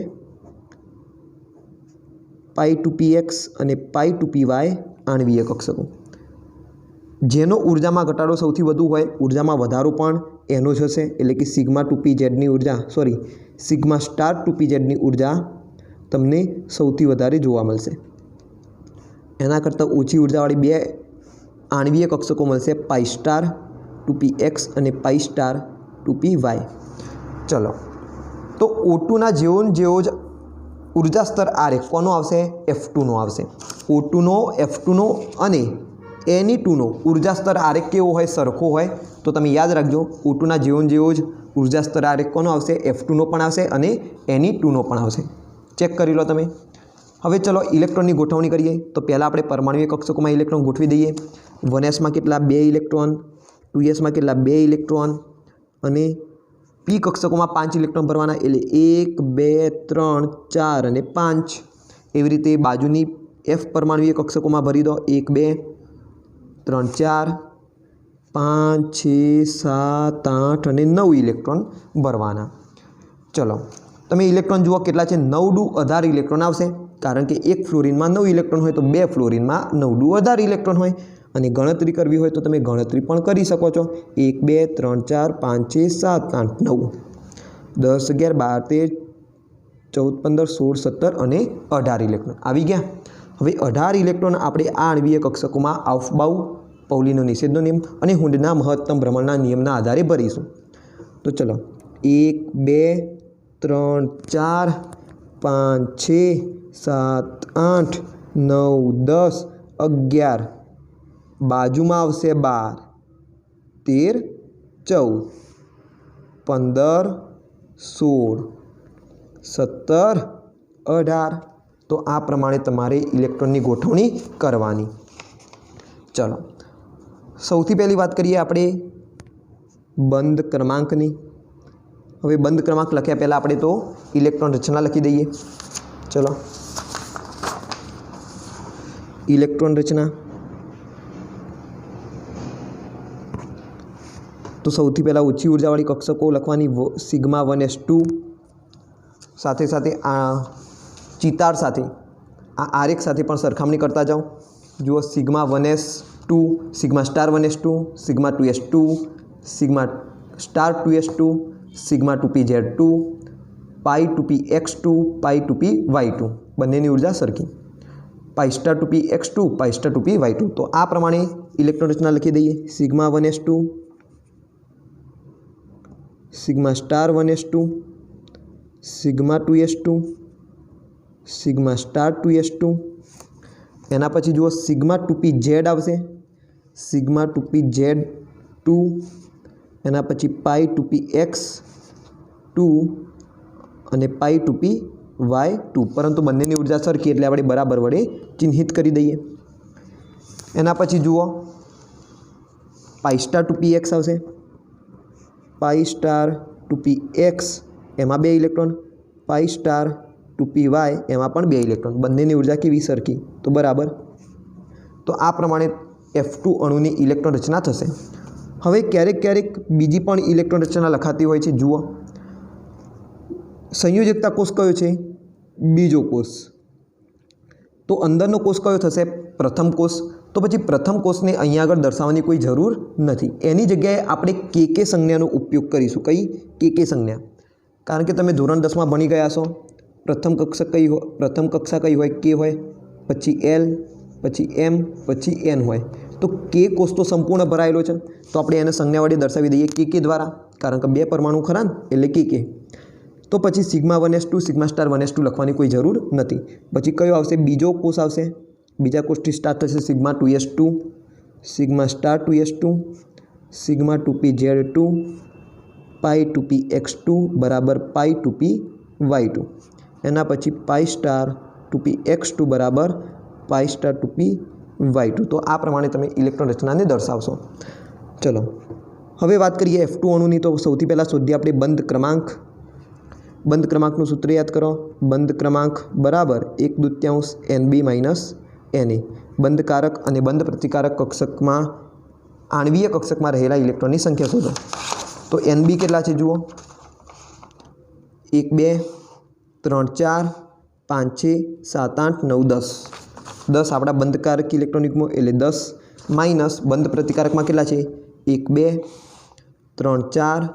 પાઈ 2px અને પાઈ 2py આણ્વીય કક્ષકો, જેનો ઉર્જામાં ઘટાડો સૌથી વધુ હોય, ઉર્જામાં વધારો પણ એનો જ હશે। એટલે કે સિગ્મા 2pz ની ઉર્જા સિગ્મા સ્ટાર 2pz ની ઉર્જા તમને સૌથી વધારે જોવા મળશે। એના કરતાં ઓછી ઉર્જાવાળી 2 આણ્વીય કક્ષકો મળશે પાઈ સ્ટાર 2px અને પાઈ સ્ટાર 2py। ચલો, તો O2ના જેવો જ ઉર્જા સ્તર આરેખ કોનો આવશે? F2નો આવશે। O2નો, F2નો અને Ne2નો ઉર્જા સ્તર આરેખ કેવો હોય? સરખો હોય। તો તમે યાદ રાખજો O2ના જેવો જ ઉર્જા સ્તર આરેખ કોનો આવશે? F2નો પણ આવશે અને Ne2નો પણ આવશે। ચેક કરી લો તમે। હવે ચલો ઇલેક્ટ્રોનની ગોઠવણી કરીએ તો પહેલાં આપણે પરમાણુય કક્ષકોમાં ઇલેક્ટ્રોન ગોઠવી દઈએ। 1sમાં કેટલા? 2 ઇલેક્ટ્રોન, 2sમાં કેટલા? 2 ઇલેક્ટ્રોન અને p કક્ષકોમાં 5 ઇલેક્ટ્રોન ભરવાના। એટલે 1 2 3 4 અને 5। એવી રીતે બાજુની f પરમાણુય કક્ષકોમાં ભરી દો। 1 2 3 4 5 6 7 8 અને 9 ઇલેક્ટ્રોન ભરવાના। ચલો તમે ઇલેક્ટ્રોન જુઓ કેટલા છે? 9 દુ 18 ઇલેક્ટ્રોન આવશે, કારણ કે એક ફ્લોરિનમાં 9 ઇલેક્ટ્રોન હોય તો 2 ફ્લોરિનમાં 9 દુ 18 ઇલેક્ટ્રોન હોય। અને ગણતરી કરવી હોય તો તમે ગણતરી પણ કરી શકો છો। 1 2 3 4 5 6 7 8 9 10 11 12 13 14 15 16 17 અને 18 ઇલેક્ટ્રોન આવી ગયા। હવે 18 ઇલેક્ટ્રોન આપણે આ આણ્વીય કક્ષકોમાં આઉફબાઉ, પૌલીનો નિષેધનો નિયમ અને હુન્ડના મહત્તમ ભ્રમણના નિયમના આધારે ભરીશું। તો ચલો 1 2 3 4 5 6 7 8 9 10 11, બાજુમાં આવશે 12 13 14 15 16 17 18। તો આ પ્રમાણે તમારે ઇલેક્ટ્રોનની ગોઠવણી કરવાની। ચલો સૌથી પહેલી વાત કરીએ આપણે બંધ ક્રમાંકની। હવે બંધ ક્રમાંક લખ્યા પહેલાં આપણે તો ઇલેક્ટ્રોન રચના લખી દઈએ। ચલો ઇલેક્ટ્રોન રચના તો સૌથી પહેલાં ઓછી ઉર્જાવાળી કક્ષકો લખવાની સિગ્મા 1s2 સાથે સાથે આ ચિતાર સાથે આ આરેખ સાથે પણ સરખામણી કરતા જાઓ। જુઓ sigma 1s2 sigma star 1s2 sigma 2s2 sigma star 2s2 sigma 2pz2 પાઈ 2px2 પાઈ 2py2 બંનેની ઉર્જા સરખી। પાઈ સ્ટાર 2px2 પાઈ સ્ટાર 2py2। તો આ પ્રમાણે ઇલેક્ટ્રોન રચના લખી દઈએ। Sigma 1s2 sigma star 1s2 sigma 2s2 sigma star 2s2। એના પછી જુઓ સિગ્મા 2pz આવશે, સિગ્મા 2pz2, એના પછી પાઈ 2px2 અને પાઈ 2py2, પરંતુ બંનેની ઉર્જા સરખી એટલે આપણે બરાબર વડે ચિહ્નિત કરી દઈએ। એના પછી જુઓ પાઈ સ્ટાર 2px આવશે, પાઈ સ્ટાર 2px એમાં 2 ઇલેક્ટ્રોન, પાઈ સ્ટાર 2py એમાં પણ 2 ઇલેક્ટ્રોન, બંનેની ઉર્જા કેવી? સરખી, તો બરાબર। તો આ પ્રમાણે F2 અણુની ઇલેક્ટ્રોન રચના થશે। હવે ક્યારેક બીજી પણ ઇલેક્ટ્રોન રચના લખાતી હોય છે। જુઓ સંયોજકતા કોષ કયો છે? બીજો કોષ। तो अंदरनो कोष कयो थशे? प्रथम कोष। तो पछी प्रथम कोषने अहींया आगळ दर्शाववानी कोई जरूर नथी। एनी जग्याए आपणे के संज्ञानो उपयोग करीशुं। कई के संज्ञा? कारण के तमे धोरण 10 में भणी गया छो। प्रथम कक्षा कई होय? के होय, पछी एल, पछी एम, पछी एन होय। तो के कोष तो संपूर्ण भरायेलो छे, तो आपणे एने संज्ञा वडे दर्शावी दईए के द्वारा, कारण के बे परमाणु खरा ने एटले के। तो पछी sigma 1s2 sigma star 1s2 Lakhwani कोई जरूर नथी। पछी कयो आवशे? बीजो कोष आवशे। बीजा कोषथी स्टार्ट थशे sigma 2s2 sigma star 2s2 sigma 2pz2 पाई 2px2 बराबर पाई 2py2। एना पछी पाई स्टार 2px2 बराबर पाई स्टार 2py2। तो आ प्रमाणे तमे इलेक्ट्रॉन रचनाने दर्शावशो। चलो हवे बात करिए F2 अणुनी। तो सौथी पहला शोधीए आपणे बंध क्रमांक। बंध क्रमांकનું सूत्र याद करो। बंध क्रमांक बराबर 1/2 NB माइनस Na। बंध कारक और बंध प्रतिकारक कक्षक में आणवीय कक्षक में रहेला इलेक्ट्रॉन की संख्या शोधो। तो NB केटला छे जुओ? 1 2 3 4 5 6 7 8 9 10। 10 आपड़ा बंध कारक इलेक्ट्रॉन युग्मो एटले 10 माइनस बंध प्रतिकारक में केटला छे? 1 2 3 4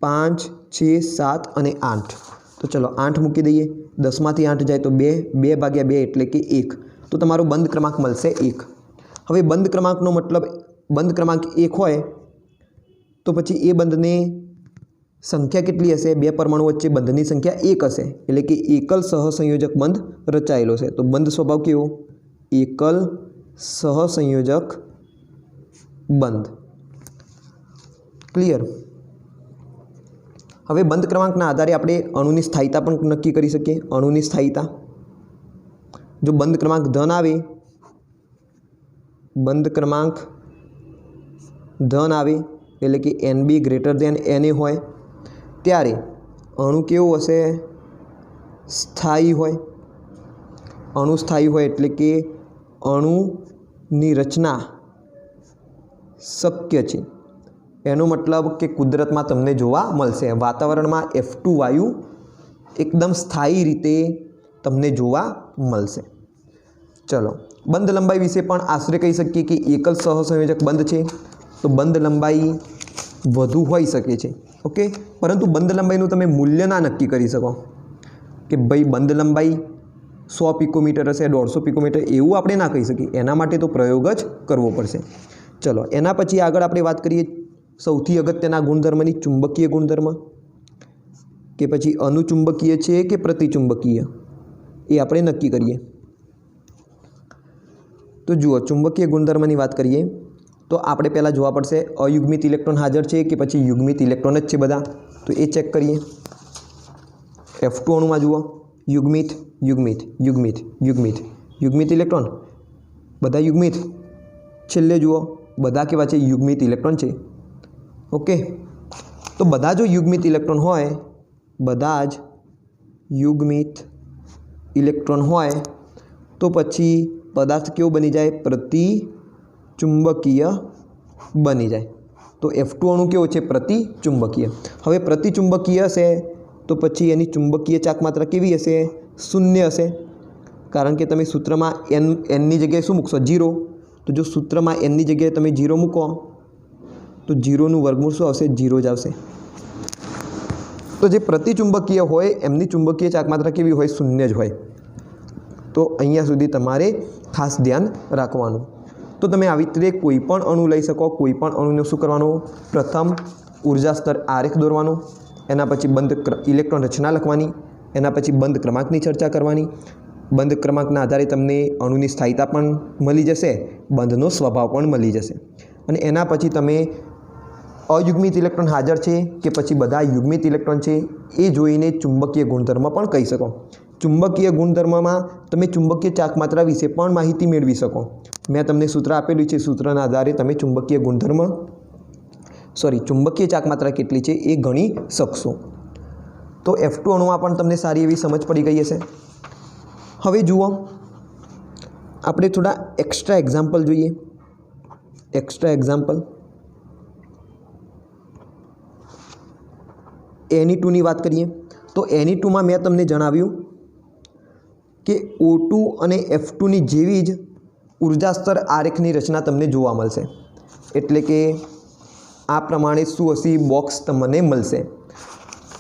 5 6 7 અને 8। तो चलो 8 मूकी दईए। 10 में 8 जाए तो 2 2 भाग्या 2 एटले के 1। तो तमारो बंध क्रमांक मळशे 1। हवे बंध क्रमांकनो मतलब बंध क्रमांक 1 होय तो पछी ए बंधने संख्या केटली हशे? 2 परमाणु वच्चे बंधनी संख्या 1 हशे, एटले के एकल सहसंयोजक बंध रचायेलो छे। तो बंध स्वभाव केवो? एकल सहसंयोजक बंध। क्लियर? हवे बंध क्रमांकना आधारे आपणे अणुनी स्थायीता पण नक्की करी सकीए। अणुनी स्थायीता जो बंध क्रमांक धन आवे, बंध क्रमांक धन आवे एटले कि NB ग्रेटर देन Na होय त्यारे अणु केवो हशे? स्थायी होय। अणु स्थायी होय एटले कि अणुनी रचना शक्य छे। एनो मतलब कि कुदरत में तमने जोवा मळशे। वातावरण में F2 वायु एकदम स्थायी रीते तमने जोवा मळशे। चलो बंध लंबाई विषे पण आश्रे कही सकीए कि एकल सहसंयोजक बंध छे तो बंध लंबाई वधु होई सके छे। ओके, परंतु बंध लंबाईनुं तमे मूल्य ना नक्की करी सको कि भाई बंध लंबाई 100 पिकोमीटर हशे 150 पिकोमीटर एवुं आपणे ना कही सकीए। एना माटे तो प्रयोग ज करवो पड़शे। चलो एना पछी आगळ आपणे वात करीए सौथी अगत्यना गुणधर्मनी चुंबकीय गुणधर्म के पछी अनुचुंबकीय छे के प्रतिचुंबकीय ए आपणे नक्की करीए। तो जुओ चुंबकीय गुणधर्मनी वात करीए तो आपणे पहला जोवा पड़शे अयुग्मित इलेक्ट्रॉन हाजर छे कि पछी युग्मित इलेक्ट्रॉन ज छे बधा। तो ए चेक करिए। F2 अणुमां जुओ युग्मित युग्मित युग्मित युग्मित युग्मित इलेक्ट्रॉन बधा युग्मित। छेल्ले जुओ बधा केवा छे? युग्मित इलेक्ट्रॉन छे। ओके, तो बधा जो युग्मित इलेक्ट्रॉन होय, बधा ज युग्मित इलेक्ट्रॉन होय तो पछी पदार्थ केवो बनी जाए? प्रतिचुंबकीय बनी जाए। तो F2 अणु केवो छे? प्रतिचुंबकीय। हवे प्रतिचुंबकीय हशे तो पछी एनी चुंबकीय चाक मात्रा केवी हशे? शून्य हशे, कारण के तमे सूत्र में n नी जग्याए शुं मूकशो? 0। तो जो सूत्र में n नी जग्याए तमे 0 मूको तो 0 નું વર્ગમૂળ શું આવશે? 0 જ આવશે। તો જે પ્રતિચુંબકીય હોય એમની ચુંબકીય ચાકમાત્રા કેવી હોય? શૂન્ય જ હોય। તો અહીંયા સુધી તમારે ખાસ ધ્યાન રાખવાનું। તો તમે આવી રીતે કોઈ પણ અણુ લઈ શકો। કોઈ પણ અણુને શું કરવાનું? પ્રથમ ઉર્જા સ્તર આરેખ દોરવાનો, એના પછી બંધ ઇલેક્ટ્રોન રચના લખવાની, એના પછી બંધ ક્રમાંકની ચર્ચા કરવાની। બંધ ક્રમાંકના આધારે તમને અણુની સ્થાયીતા પણ મળી જશે, બંધનો સ્વભાવ પણ મળી જશે। અને એના પછી તમે अयुग्मित इलेक्ट्रॉन हाजर है कि पछी बधा युग्मित इलेक्ट्रॉन है ये जोईने चुंबकीय गुणधर्म पण कही सको। चुंबकीय गुणधर्म में तमे चुंबकीय चाकमात्रा विषे पण माहिती मेळवी सको। मैं तमने सूत्र आपेलुं छे, सूत्रना आधारे तमे चुंबकीय गुणधर्म चुंबकीय चाकमात्रा केटली छे ए गणी शकशो। तो F2 अणुमां पण तमने सारी एवी समझ पड़ी गई हशे। हवे जुओ आपणे थोड़ा एक्स्ट्रा एक्जाम्पल जोईए। एक्स्ट्रा एक्जाम्पल Na2 ની વાત કરીએ तो Na2 में मैं तमने जणाव्युं કે O2 અને F2ની જેવી જ ઉર્જા સ્તર આરેખની રચના તમને જોવા મળશે। એટલે કે આ પ્રમાણે શું હશે, બોક્સ તમને મળશે।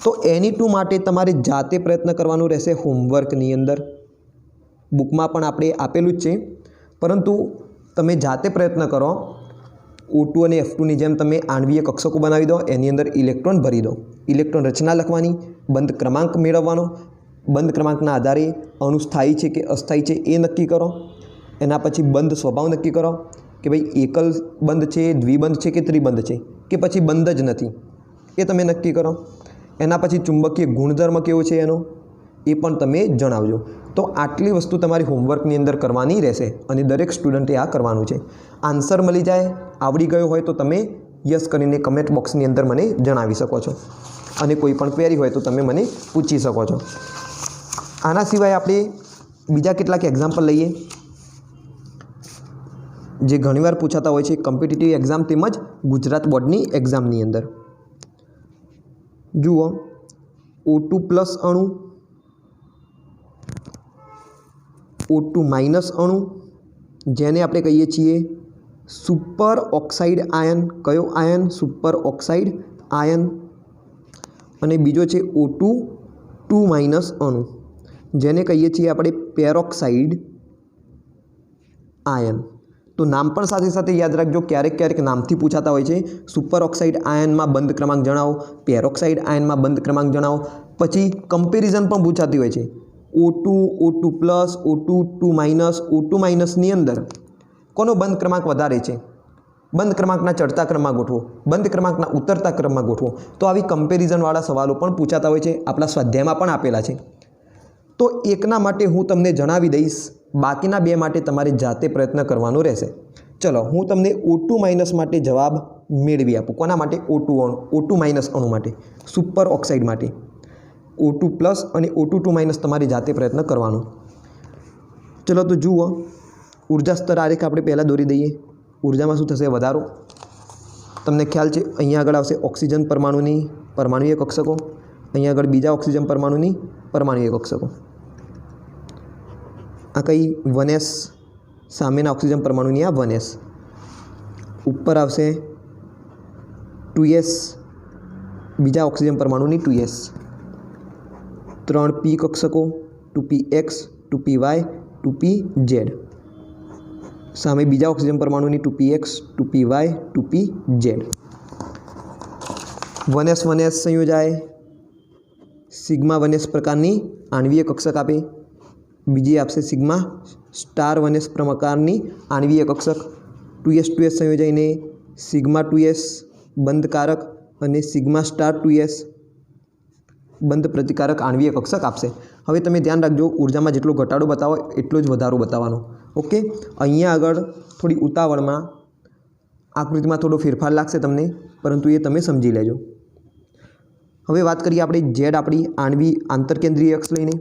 તો Na2 માટે તમારે જાતે પ્રયત્ન કરવાનો રહેશે હોમવર્કની અંદર। બુકમાં પણ આપણે આપેલું જ છે, પરંતુ તમે જાતે પ્રયત્ન કરો। O2 અને F2ની જેમ તમે આણ્વીય કક્ષકો બનાવી દો, એની અંદર ઇલેક્ટ્રોન ભરી દો, ઇલેક્ટ્રોન રચના લખવાની, બંધ ક્રમાંક મેળવવાનો, બંધ ક્રમાંકના આધારે અણુ સ્થાયી છે કે અસ્થાયી છે એ નક્કી કરો। એના પછી બંધ સ્વભાવ નક્કી કરો કે ભાઈ એકલ બંધ છે, દ્વિબંધ છે કે ત્રિબંધ છે, કે પછી બંધ જ નથી, એ તમે નક્કી કરો। એના પછી ચુંબકીય ગુણધર્મ કેવો છે એનો એ પણ તમે જણાવજો। તો આટલી વસ્તુ તમારી હોમવર્કની અંદર કરવાની રહેશે અને દરેક સ્ટુડન્ટે આ કરવાનું છે। આન્સર મળી જાય, આવડી ગયો હોય તો તમે યસ કરીને કમેન્ટ બોક્સની અંદર મને જણાવી શકો છો અને કોઈ પણ ક્વેરી હોય તો તમે મને પૂછી શકો છો। આના સિવાય આપણે બીજા કેટલાક એક્ઝામ્પલ લઈએ જે ઘણીવાર પૂછાતા હોય છે કોમ્પિટિટિવ એક્ઝામ તેમજ ગુજરાત બોર્ડની એક્ઝામની અંદર। જુઓ, O2+ અણુ, O2- અણુ, જેને આપણે કહીએ છીએ સુપર ઓક્સાઇડ આયન। કયો આયન? Super oxide ion. અને બીજો છે O2- અણુ, જેને કહીએ છીએ આપણે પેરોક્સાઇડ આયન। તો નામ પણ સાથે સાથે યાદ રાખજો, ક્યારેક ક્યારેક નામથી પૂછાતા હોય છે। સુપર ઓક્સાઇડ આયનમાં બંધ ક્રમાંક જણાવો, પેરોક્સાઇડ આયનમાં બંધ ક્રમાંક જણાવો। પછી કમ્પેરિઝન પણ પૂછાતી હોય છે, O2, O2+, O2, O2-ની અંદર કોનો બંધ ક્રમાંક વધારે છે, બંધ ક્રમાંકના ચડતા ક્રમમાં ગોઠવો, બંધ ક્રમાંકના ઉતરતા ક્રમમાં ગોઠવો। તો આવી કમ્પેરિઝનવાળા સવાલો પણ પૂછાતા હોય છે, આપણા સ્વાધ્યાયમાં પણ આપેલા છે। તો એકના માટે હું તમને જણાવી દઈશ, બાકીના બે માટે તમારે જાતે પ્રયત્ન કરવાનો રહેશે। ચલો, હું તમને O2- માટે જવાબ મેળવી આપું। કોના માટે? O2- અણુ માટે, સુપર ઓક્સાઇડ માટે। O2+ અને O2- તમારે જાતે પ્રયત્ન કરવાનો। ચલો તો જુઓ, ઉર્જા સ્તર આરેખ આપણે પહેલાં દોરી દઈએ। ઉર્જામાં શું થશે? વધારો। તમને ખ્યાલ છે, અહીંયા આગળ આવશે ઓક્સિજન પરમાણુની પરમાણુય કક્ષકો, અહીંયા આગળ બીજા ઓક્સિજન પરમાણુની પરમાણુય કક્ષકો। આ કઈ? 1s, સામેના ઓક્સિજન પરમાણુની આ 1s। ઉપર આવશે 2s, બીજા oxygen પરમાણુની 2s। 3p કક્ષકો, 2px, 2py, 2pz। સામે બીજા oxygen પરમાણુની 2px, 2py, 2pz। 1s સંયોજાય, sigma 1s પ્રકારની આણ્વીય કક્ષક આપે, બીજી આપશે સિગ્મા સ્ટાર 1s પ્રકારની આણ્વીય કક્ષક। 2s સંયોજાઈને સિગ્મા 2s બંધકારક અને સિગ્મા સ્ટાર 2s બંધ પ્રતિકારક આણ્વીય કક્ષક આપશે। હવે તમે ધ્યાન રાખજો, ઉર્જામાં જેટલો ઘટાડો બતાવો એટલો જ વધારો બતાવવાનો। ઓકે, અહીંયા આગળ થોડી ઉતાવળમાં આકૃતિમાં થોડો ફેરફાર લાગશે તમને, પરંતુ એ તમે સમજી લેજો। હવે વાત કરીએ આપણે ઝેડ, આપણી આણ્વી આંતરકેન્દ્રીય અક્ષ લઈને।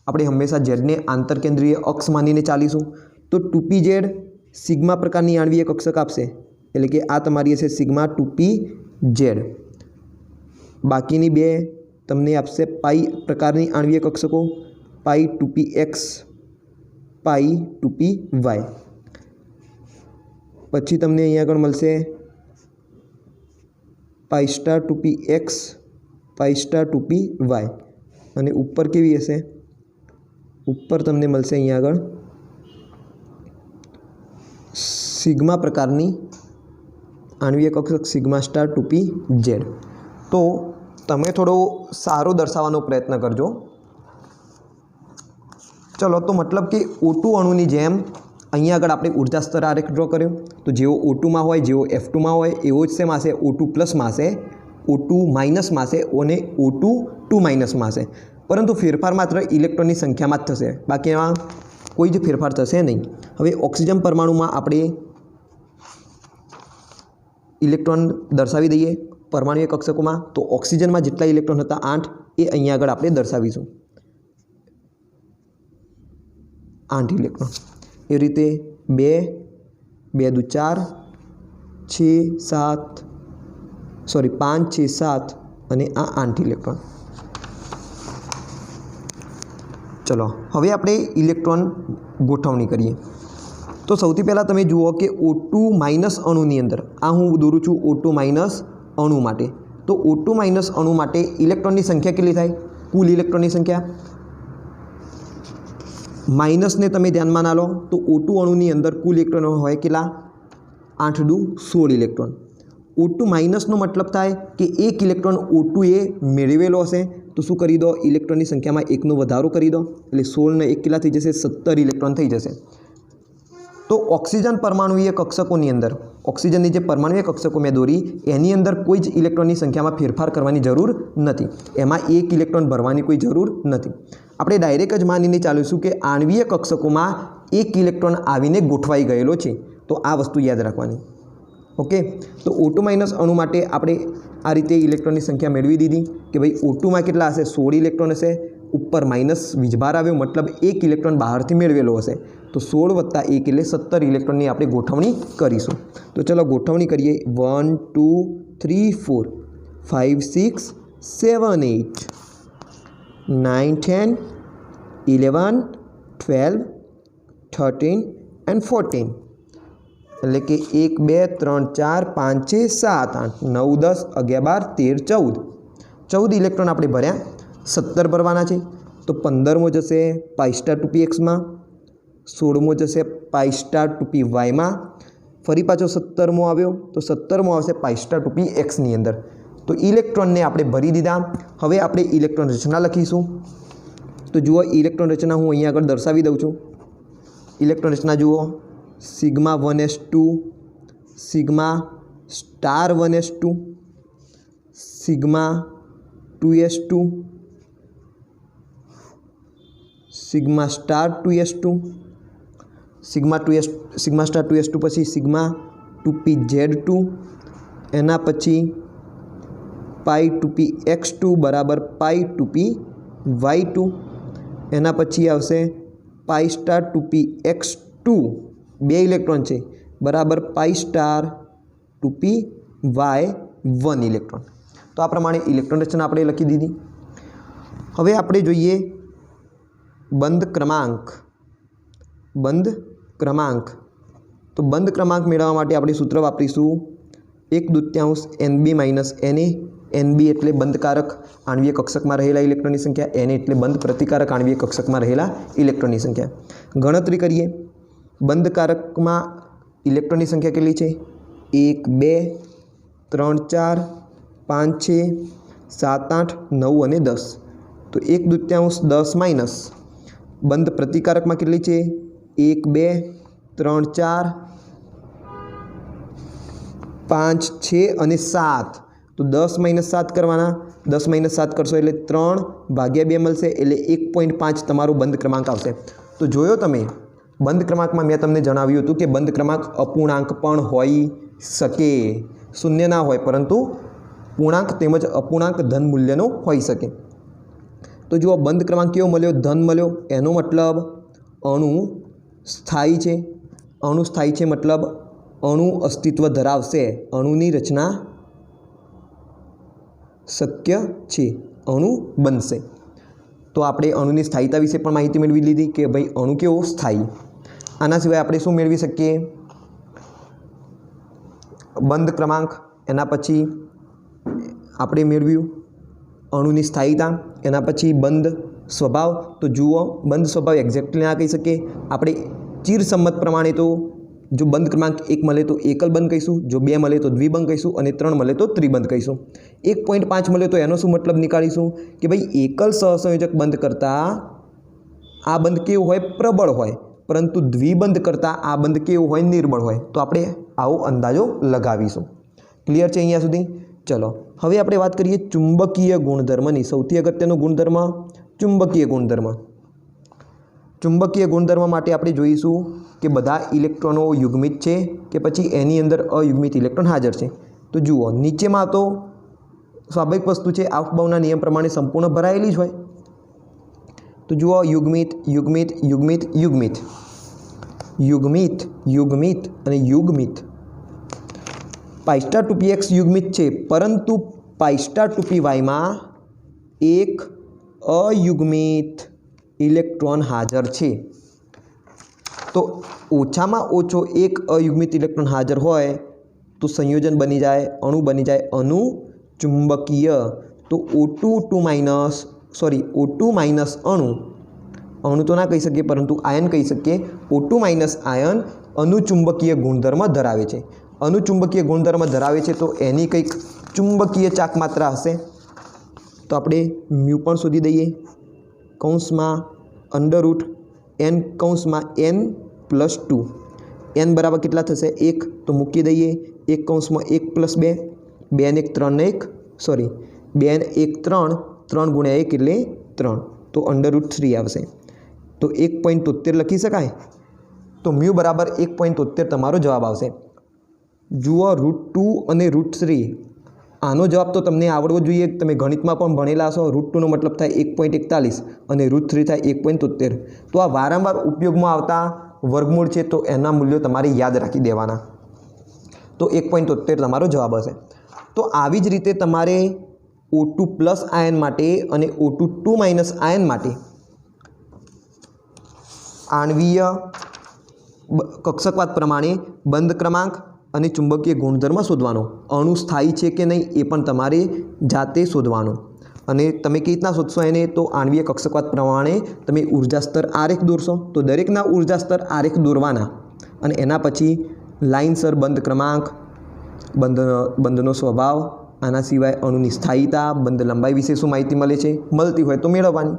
આપણે હંમેશા ઝેડને આંતરકેન્દ્રીય અક્ષ માનીને ચાલીશું। તો 2pz સિગ્મા પ્રકારની આણ્વીય કક્ષક આપશે, એટલે કે આ તમારી હશે સિગ્મા 2pz। બાકીની બે તમને આપશે પાઈ પ્રકારની આણ્વીય કક્ષકો, પાઈ 2px, પાઈ 2py। પછી તમને અહીંયા આગળ મળશે પાઈ સ્ટાર 2px, પાઈ સ્ટાર 2py। અને ઉપર કેવી હશે? ઉપર તમને મળશે અહીંયા આગળ સિગ્મા પ્રકારની આણ્વીય કક્ષક, સિગ્મા સ્ટાર 2pz। તો તમે થોડો સારો દર્શાવવાનો પ્રયત્ન કરજો। ચલો, તો મતલબ કે O2 અણુની જેમ અહીંયા આગળ આપણે ઉર્જા સ્તર આરેખ ડ્રો કર્યો, તો જેવો O2માં હોય, જેવો F2માં હોય, એવો જ શેમાં હશે? O2+માં હશે, O2- હશે અને O2-માં હશે। પરંતુ ફેરફાર માત્ર ઇલેક્ટ્રોનની સંખ્યામાં જ થશે, બાકી એમાં કોઈ જ ફેરફાર થશે નહીં। હવે ઓક્સિજન પરમાણુમાં આપણે ઇલેક્ટ્રોન દર્શાવી દઈએ પરમાણુય કક્ષકોમાં। તો ઓક્સિજનમાં જેટલા ઇલેક્ટ્રોન હતા 8, એ અહીંયા આગળ આપણે દર્શાવીશું, 8 ઇલેક્ટ્રોન। એ રીતે 2, 2 દુ 4, 6, 7, સોરી 5, 6, 7 અને આ 8 ઇલેક્ટ્રોન। चलो हवे आपणे इलेक्ट्रॉन गोठवणी करीए। तो सौथी पहला तमे जुओ कि O2 माइनस अणुनी अंदर आ हूँ दोरूँ छूँ O2 माइनस अणु माटे। तो O2 माइनस अणु माटे इलेक्ट्रॉननी संख्या केटली थाय? कुल इलेक्ट्रॉननी संख्या माइनस ने तमे ध्यान में ना लो तो O2 अणुनी अंदर कुल इलेक्ट्रॉन होय केटला? 8 दू 16 इलेक्ट्रॉन। O2 माइनस नो मतलब थाय कि एक इलेक्ट्रॉन O2 ए मेळवेलो हशे तो शुं करी दो इलेक्ट्रॉननी संख्या में 1 नो वधारो करी दो एटले 16 ने 1 केटला थई जशे 17 इलेक्ट्रॉन थई जशे। तो ऑक्सीजन परमाणुीय कक्षकोनी अंदर ऑक्सीजननी जे परमाणुीय कक्षको मैं दोरी एनी अंदर कोई ज इलेक्ट्रॉननी संख्या में फेरफार करवानी जरूर नथी। एमां एक इलेक्ट्रॉन भरवानी कोई जरूर नथी। आपणे डायरेक्ट ज मानीने चालीशुं कि आणवीय कक्षकोमां एक इलेक्ट्रॉन आवीने गोठवाई गयेलो छे। तो आ वस्तु याद राखवानी। ओके, तो O2 माइनस अणु माटे आपणे आ रीते इलेक्ट्रॉननी संख्या मेळवी दीधी कि भाई O2 में केटला हशे? 16 इलेक्ट्रॉन हशे। ऊपर माइनस वीजभार आव्यो मतलब एक इलेक्ट्रॉन बहारथी मेळवेलो हशे। तो 16 + 1 एटले 17 इलेक्ट्रॉननी आपणे गोठवणी करीशुं। तो चलो गोठवणी करीए। 1 2 3 4 5 6 7 8 9 10 11 12 13 एंड 14 એટલે કે 1 2 3 4 5 6 7 8 9 10 11 12 13 14 14 इलेक्ट्रॉन આપણે ભર્યા 17 ભરવાના છે। તો 15મો જશે પાઈ સ્ટાર 2p x માં, 16મો જશે પાઈ સ્ટાર 2p y માં, ફરી પાછો 17મો આવ્યો તો 17મો આવશે પાઈ સ્ટાર 2p x ની અંદર। તો ઇલેક્ટ્રોનને આપણે ભરી દીધા। હવે આપણે ઇલેક્ટ્રોન રચના લખીશું। તો જુઓ ઇલેક્ટ્રોન રચના હું અહીંયા આગળ દર્શાવી દઉં છું। ઇલેક્ટ્રોન રચના જુઓ sigma 1s2 sigma star 1s2 sigma 2s2 sigma star 2s2 sigma star 2s2 पछी सिग्मा 2pz2 एना पछी पाई 2px2 बराबर पाई 2py2 एना पछी आवशे पाई स्टार 2px2 બે ઇલેક્ટ્રોન છે બરાબર પાઈ સ્ટાર 2py1 ઇલેક્ટ્રોન। તો આ પ્રમાણે ઇલેક્ટ્રોન રચના આપણે લખી દીધી। હવે આપણે જોઈએ બંધ ક્રમાંક। બંધ ક્રમાંક તો બંધ ક્રમાંક મેળવવા માટે આપણે સૂત્ર વાપરીશું 1/2 NB - NA। NB એટલે બંધકારક आणवीय कक्षकમાં રહેલા ઇલેક્ટ્રોનની સંખ્યા, NA એટલે બંધ પ્રતિકારક आणवीय कक्षकમાં રહેલા ઇલેક્ટ્રોનની સંખ્યા। ગણતરી કરીએ। બંધકારક में इलेक्ट्रॉन की संख्या केटली छे? 1 2 3 4 5 6 7 8 9 और 10। तो 1/2 10 माइनस बंध प्रतिकारक में केटली छे? 1 2 3 4 5 6 और 7। तो 10 - 7 करवाना। 10 - 7 करशो एटले 3/2 मळशे एटले 1.5 तमारो बंध क्रमांक आवशे। तो जोयो तमे बंध क्रमांक में मैं तमने जणाव्युं हतुं कि बंध क्रमांक अपूर्णांक पण होई शके, शून्य ना होय परंतु पूर्णांक तेमज अपूर्णांक धन मूल्यनो होई शके। तो जो बंध क्रमांक केवो मळ्यो? धन मळ्यो। एनो मतलब अणु स्थायी छे। अणु स्थायी छे मतलब अणु अस्तित्व धरावशे, अणुनी रचना शक्य छे, अणु बनशे। तो आपणे अणुनी स्थायीता विषे पण माहिती मेळवी लीधी कि भाई अणु केवो स्थायी। आना सिवाय आपणे शुं मेळवी शकीए? बंध क्रमांक, एना पछी आपणे मेळव्युं अणुनी स्थायीता, एना पछी बंध स्वभाव। तो जुओ बंध स्वभाव एक्जेक्टली ना कही शकीए आपणे चिरसम्मत प्रमाणे। तो जो बंध क्रमांक 1 मळे तो एकल बंध कहीशुं, जो 2 मळे तो द्विबंध कहीशुं અને 3 मळे तो त्रिबंध कहीशुं। 1.5 मळे तो एनो शुं मतलब निकाळीशुं कि भाई एकल सहसंयोजक बंध करता आ बंध केवो होय? प्रबळ होय, परंतु द्विबंध करता आ बंध केवो होय? निर्बळ होय। तो आपणे आवो अंदाजो लगावीशुं। क्लियर छे अहींया सुधी? चलो हवे आपणे वात करीए चुंबकीय गुणधर्मनी। सौथी अगत्यनो गुणधर्म चुंबकीय गुणधर्म। चुंबकीय गुणधर्म माटे आपणे जोईशुं कि बधा इलेक्ट्रॉनो युग्मित छे कि पछी एनी अंदर अयुग्मित इलेक्ट्रॉन हाजर छे। तो जुओ नीचे में तो स्वाभाविक वस्तु है, ऑफबाउना नियम प्रमाणे संपूर्ण भरायेली ज होय। तो जुओ युग्मित युग्मित युग्मित युग्मित युग्मित युग्मित अने युग्मित। पाई स्टार 2px युग्मित है परंतु पाई स्टार 2py में एक अयुग्मित ઇલેક્ટ્રોન હાજર છે તો ઓછામાં ઓછો એક અયુગ્મિત ઇલેક્ટ્રોન હાજર હોય તો સંયોજન બની જાય, અણુ બની જાય અનુચુંબકીય। તો O2 માઇનસ અણુ તો ના કહી શકીએ પરંતુ આયન કહી શકીએ। O2 માઇનસ આયન અનુચુંબકીય ગુણધર્મ ધરાવે છે। અનુચુંબકીય ગુણધર્મ ધરાવે છે તો એની કંઈક ચુંબકીય ચાક માત્રા હશે। તો આપણે મ્યુ પણ શોધી દઈએ, કૌંસમાં √n+2 n બરાબર કેટલા થશે 1 તો મૂકી દઈએ, 1 કૌંસમાં 1 + 2 2 ને 1 3 ને 1 સોરી 2 ને 1 3 3 ગુણ્યા 1 એટલે 3 તો √3 આવશે। તો 1.73 લખી શકાય। તો મ્યુ બરાબર 1.73 તમારો જવાબ આવશે। જુઓ √2 અને √3 આનો જવાબ તો તમને આવડવો જોઈએ, તમે ગણિતમાં પણ ભણેલા છો। √2 નો મતલબ થાય 1.41 અને √3 થાય 1.73। તો આ વારંવાર ઉપયોગમાં આવતા વર્ગમૂળ છે તો એના મૂલ્યો તમારે યાદ રાખી દેવાના। તો 1.73 તમારો જવાબ હશે। તો આવી જ રીતે તમારે O2+ આયન માટે અને O2 માઇનસ આયન માટે આણ્વીય કક્ષકવાદ પ્રમાણે બંધ ક્રમાંક અને ચુંબકીય ગુણધર્મ શોધવાનો, અણુ સ્થાયી છે કે નહીં એ પણ તમારે જાતે શોધવાનો। અને તમે કેવી રીતના શોધશો એને? તો આણ્વીય કક્ષકવાદ પ્રમાણે તમે ઉર્જા સ્તર આરેખ દોરશો। તો દરેકના ઉર્જા સ્તર આરેખ દોરવાના અને એના પછી લાઇનસર બંધ ક્રમાંક, બંધનો સ્વભાવ, આના સિવાય અણુની સ્થાયીતા, બંધ લંબાઈ વિશે શું માહિતી મળે છે, મળતી હોય તો મેળવવાની,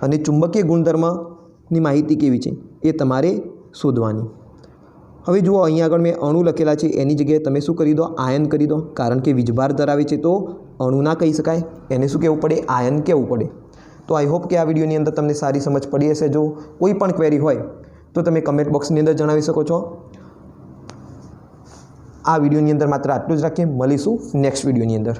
અને ચુંબકીય ગુણધર્મની માહિતી કેવી છે એ તમારે શોધવાની। હવે જુઓ અહીંયા આગળ મેં અણુ લખેલા છે એની જગ્યાએ તમે શું કરી દો? આયન કરી દો, કારણ કે વીજભાર ધરાવે છે તો અણુ ના કહી શકાય, એને શું કહેવું પડે? આયન કહેવું પડે। તો આઈ હોપ કે આ વિડીયોની અંદર તમને સારી સમજ પડી હશે। જો કોઈ પણ ક્વેરી હોય તો તમે કમેન્ટ બોક્સની અંદર જણાવી શકો છો। આ વિડીયોની અંદર માત્ર આટલું જ રાખીએ, મળીશું નેક્સ્ટ વિડીયોની અંદર।